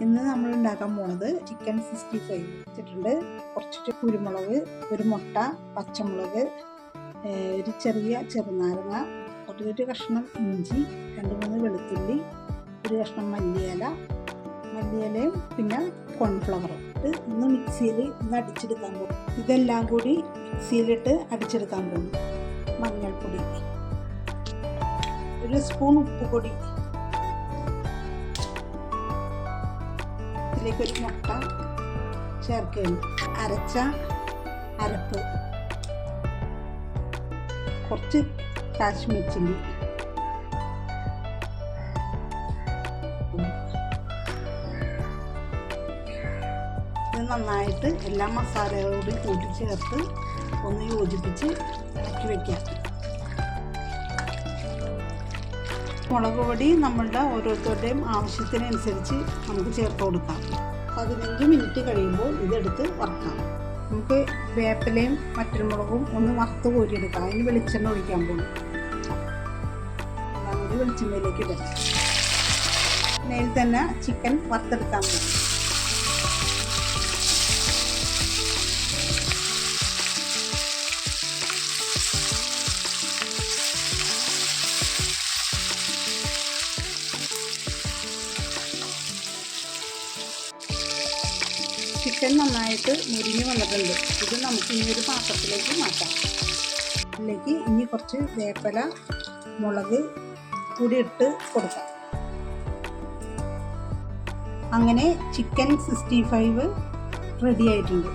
ഇന്ന് നമ്മൾ ഉണ്ടാക്കാൻ പോണത് ചിക്കൻ 65 വെച്ചിട്ടുണ്ട്. കുറച്ച് കുരുമുളക്, ഒരു മുട്ട, പച്ചമുളക്, ഒരു ചെറിയ ചെറുനാരങ്ങ, ഒരു കഷ്ണം ഇഞ്ചി, 2-3 വെളുത്തുള്ളി, ഒരു കഷ്ണം മല്ലിയിലയും പിന്നെ കോൺഫ്ലവറും ഇട്ട് ഒന്ന് മിക്സിയിൽ അടിച്ചെടുക്കാൻ പോകും. ഇതെല്ലാം കൂടി മിക്സിയിലിട്ട് അടിച്ചെടുക്കാൻ പോകും. മഞ്ഞൾപ്പൊടി, ഒരു സ്പൂൺ ഉപ്പുപൊടി, ഇതിലേക്ക് ഒരു മുട്ട ചേർക്കുകയാണ്, അരച്ച അരപ്പ്, കുറച്ച് കാശ്മീർ ചില്ലി, ഇത് നന്നായിട്ട് എല്ലാ മസാലകളോടും കൂട്ടി ചേർത്ത് ഒന്ന് യോജിപ്പിച്ച് ഇളക്കി വയ്ക്കാം. മുളക് പൊടി നമ്മളുടെ ഓരോരുത്തരുടെയും ആവശ്യത്തിനനുസരിച്ച് നമുക്ക് ചേർത്ത് കൊടുക്കാം. 15 മിനിറ്റ് കഴിയുമ്പോൾ ഇതെടുത്ത് വറുക്കാം. നമുക്ക് വേപ്പിലയും വറ്റൽമുളകും ഒന്ന് വറുത്ത് കോരിയെടുക്കാം. അതിന് വെളിച്ചെണ്ണ ഒഴിക്കാൻ പോകും. അതായത് വെളിച്ചെണ്ണയിലേക്ക് ഇടാം. എണ്ണയിൽ തന്നെ ചിക്കൻ വറുത്തെടുക്കാൻ പോകും. ചിക്കൻ നന്നായിട്ട് മുരിഞ്ഞ് വന്നിട്ടുണ്ട്. ഇത് നമുക്ക് ഇനി ഒരു പാത്രത്തിലേക്ക് മാറ്റാം. ഇതിലേക്ക് ഇനി കുറച്ച് വേപ്പില, മുളക് കൂടി ഇട്ട് കൊടുക്കാം. അങ്ങനെ ചിക്കൻ 65 റെഡി ആയിട്ടുണ്ട്.